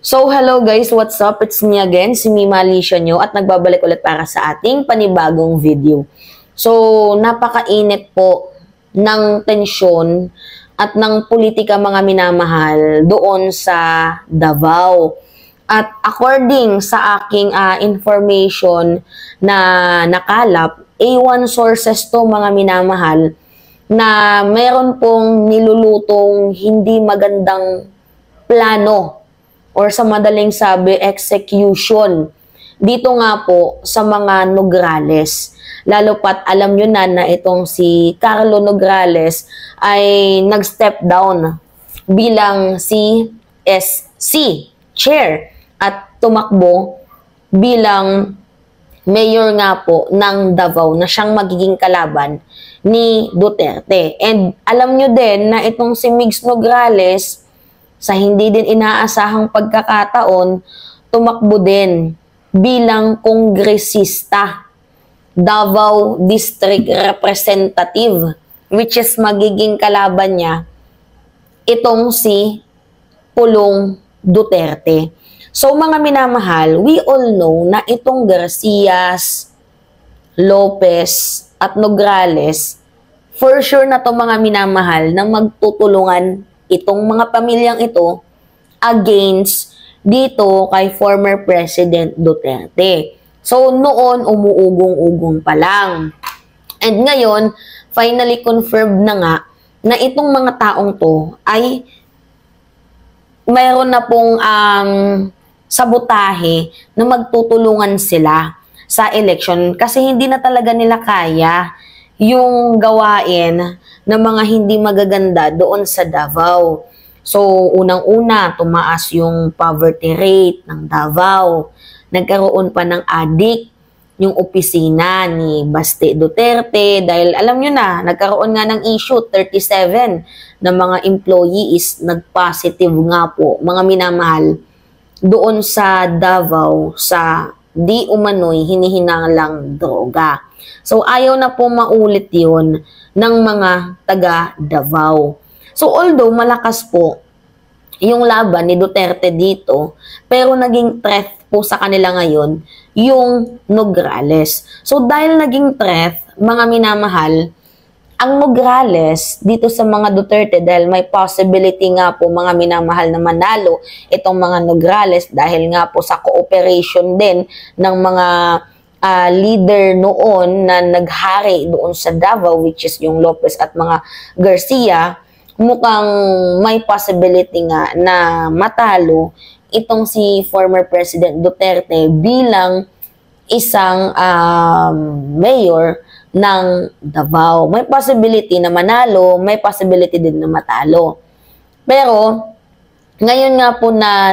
So, hello guys, what's up? It's me again, si Mima Alicia nyo at nagbabalik ulit para sa ating panibagong video. So, napakainit po ng tensyon at ng politika mga minamahal doon sa Davao. At according sa aking information na nakalap, A1 sources to mga minamahal na meron pong nilulutong hindi magandang plano or sa madaling sabi, execution. Dito nga po sa mga Nograles. Lalo pat alam nyo na itong si Carlo Nograles ay nag-step down bilang CSC chair at tumakbo bilang mayor nga po ng Davao na siyang magiging kalaban ni Duterte. And alam nyo din na itong si Migs Nograles, sa hindi din inaasahang pagkakataon, tumakbo din bilang kongresista, Davao District Representative, which is magiging kalaban niya itong si Pulong Duterte. So mga minamahal, we all know na itong Garcias, Lopez at Nograles, for sure na to mga minamahal na magtutulungan itong mga pamilyang ito against dito kay former President Duterte. So, noon, umuugong-ugong pa lang. And ngayon, finally confirmed na nga na itong mga taong to ay mayroon na pong sabotahe na magtutulungan sila sa election kasi hindi na talaga nila kaya yung gawain ng mga hindi magaganda doon sa Davao. So, unang-una, tumaas yung poverty rate ng Davao. Nagkaroon pa ng adik yung opisina ni Baste Duterte dahil alam nyo na, nagkaroon nga ng issue, 37 na mga employees nag-positive nga po, mga minamahal, doon sa Davao sa di umano'y hinihinangang droga. So, ayaw na po maulit yun ng mga taga Davao. So, although malakas po yung laban ni Duterte dito, pero naging threat po sa kanila ngayon yung Nograles. So, dahil naging threat, mga minamahal, ang Nograles dito sa mga Duterte dahil may possibility nga po mga minamahal na manalo itong mga Nograles dahil nga po sa cooperation din ng mga leader noon na naghari doon sa Davao, which is yung Lopez at mga Garcia, mukhang may possibility nga na matalo itong si former President Duterte bilang isang mayor ng Davao. May possibility na manalo, may possibility din na matalo. Pero ngayon nga po na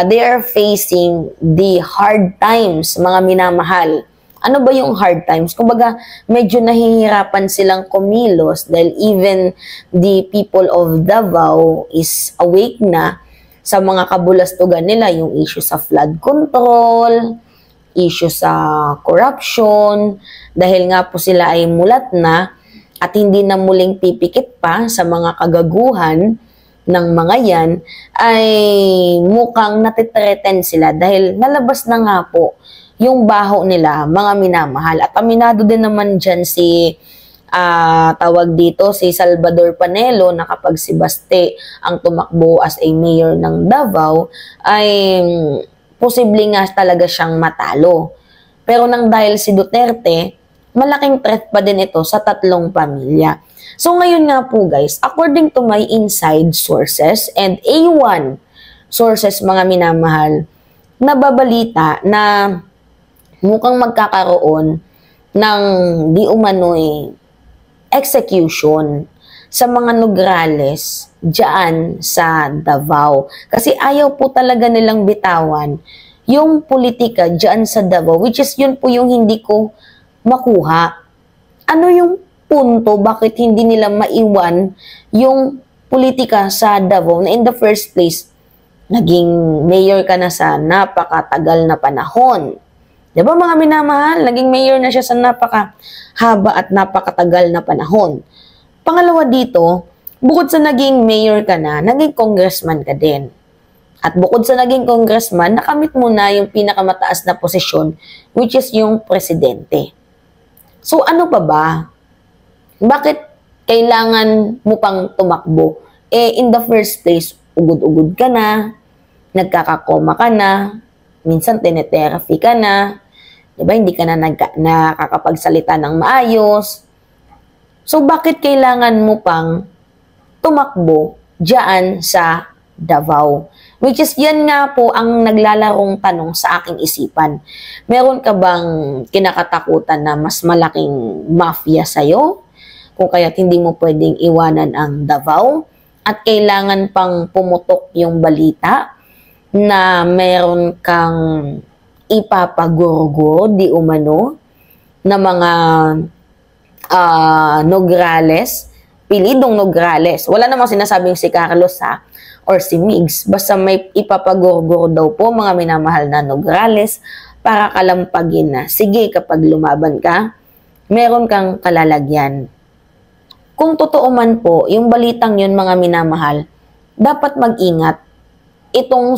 they are facing the hard times, mga minamahal. Ano ba yung hard times? Kumbaga, medyo nahihirapan silang kumilos dahil even the people of Davao is awake na sa mga kabulastugan nila, yung issue sa flood control, issue sa corruption, dahil nga po sila ay mulat na at hindi na muling pipikit pa sa mga kagaguhan ng mga yan, ay mukhang natitreten sila dahil nalabas na nga po yung baho nila, mga minamahal. At aminado din naman dyan si tawag dito, si Salvador Panelo na kapag si Baste ang tumakbo as a mayor ng Davao, ay posible nga talaga siyang matalo. Pero nang dahil si Duterte, malaking threat pa din ito sa tatlong pamilya. So ngayon nga po guys, according to my inside sources and A1 sources mga minamahal, nababalita na mukhang magkakaroon ng di umano'y execution sa mga Nograles dyan sa Davao. Kasi ayaw po talaga nilang bitawan yung politika dyan sa Davao, which is yun po yung hindi ko makuha. Ano yung punto, bakit hindi nila maiwan yung politika sa Davao na in the first place, naging mayor ka na sa napakatagal na panahon. Diba mga minamahal, naging mayor na siya sa napakahaba at napakatagal na panahon. Pangalawa dito, bukod sa naging mayor ka na, naging congressman ka din. At bukod sa naging congressman, nakamit mo na yung pinakamataas na posisyon, which is yung presidente. So ano pa ba? Bakit kailangan mo pang tumakbo? In the first place, ugod-ugod ka na, nagkakakoma ka na, minsan tinetherapy ka na, diba? Hindi ka na nakakapagsalita ng maayos. So bakit kailangan mo pang tumakbo dyan sa Davao? Which is yan nga po ang naglalarong tanong sa aking isipan. Meron ka bang kinakatakutan na mas malaking mafia sa'yo? Kung kaya't hindi mo pwedeng iwanan ang Davao? At kailangan pang pumutok yung balita na meron kang ipapagurgo di umano na mga Nograles, pilidong Nograles. Wala namang sinasabing si Carlos or si Migs. Basta may ipapagurgur daw po mga minamahal na Nograles para kalampagin na. Sige, kapag lumaban ka, meron kang kalalagyan. Kung totoo man po, yung balitang yun mga minamahal, dapat mag-ingat itong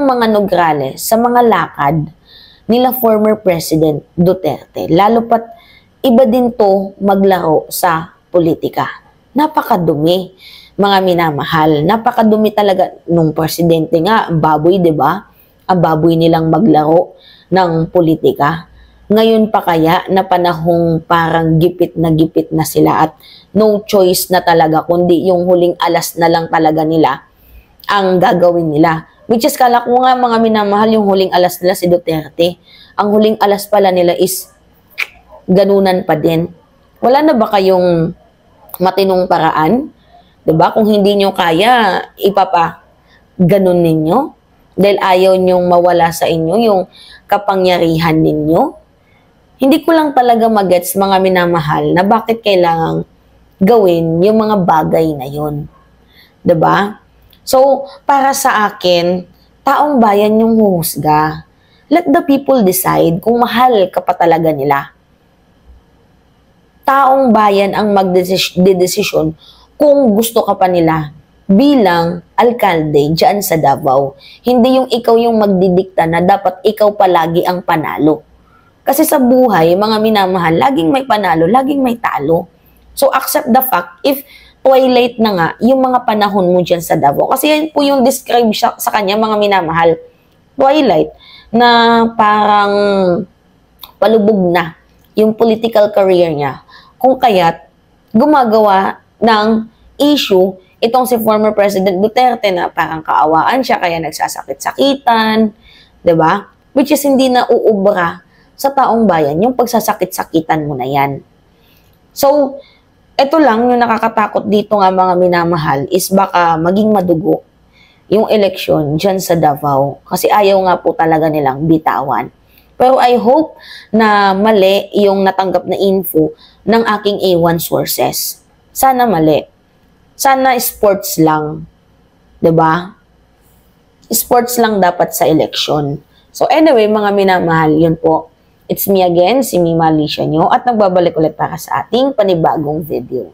mga Nograles sa mga lakad nila former President Duterte. Lalo pat iba din to maglaro sa politika. Napakadumi, mga minamahal. Napakadumi talaga nung presidente nga, ang baboy, 'di ba? Ang baboy nilang maglaro ng politika. Ngayon pa kaya na panahong parang gipit na sila at no choice na talaga kundi yung huling alas na lang talaga nila ang gagawin nila. Which is kala ko nga mga minamahal yung huling alas nila si Duterte. Ang huling alas pala nila is ganunan pa din. Wala na ba kayong matinong paraan? 'Di ba? Kung hindi nyo kaya, ganun ninyo. Dahil ayaw nyong mawala sa inyo yung kapangyarihan ninyo. Hindi ko lang talaga magets mga minamahal na bakit kailangang gawin yung mga bagay na yun. 'Di ba? So, para sa akin, taong bayan yung huhusga. Let the people decide kung mahal ka pa talaga nila. Taong bayan ang magdedesisyon kung gusto ka pa nila bilang alkalde dyan sa Davao. Hindi yung ikaw yung magdidikta na dapat ikaw palagi ang panalo. Kasi sa buhay, mga minamahal, laging may panalo, laging may talo. So, accept the fact if twilight na nga yung mga panahon mo dyan sa Davao. Kasi yan po yung describe sa kanya, mga minamahal. Twilight na parang palubog na yung political career niya. Kung kaya't gumagawa ng issue itong si former President Duterte na parang kaawaan siya kaya nagsasakit-sakitan, 'di ba? Which is hindi na uubra sa taong bayan yung pagsasakit-sakitan mo na yan. So, ito lang yung nakakatakot dito nga mga minamahal is baka maging madugo yung eleksyon dyan sa Davao kasi ayaw nga po talaga nilang bitawan. Pero I hope na mali yung natanggap na info ng aking A1 sources. Sana mali. Sana sports lang. 'Di ba? Sports lang dapat sa eleksyon. So anyway, mga minamahal, yun po. It's me again, si Mima Alicia nyo, at nagbabalik ulit para sa ating panibagong video.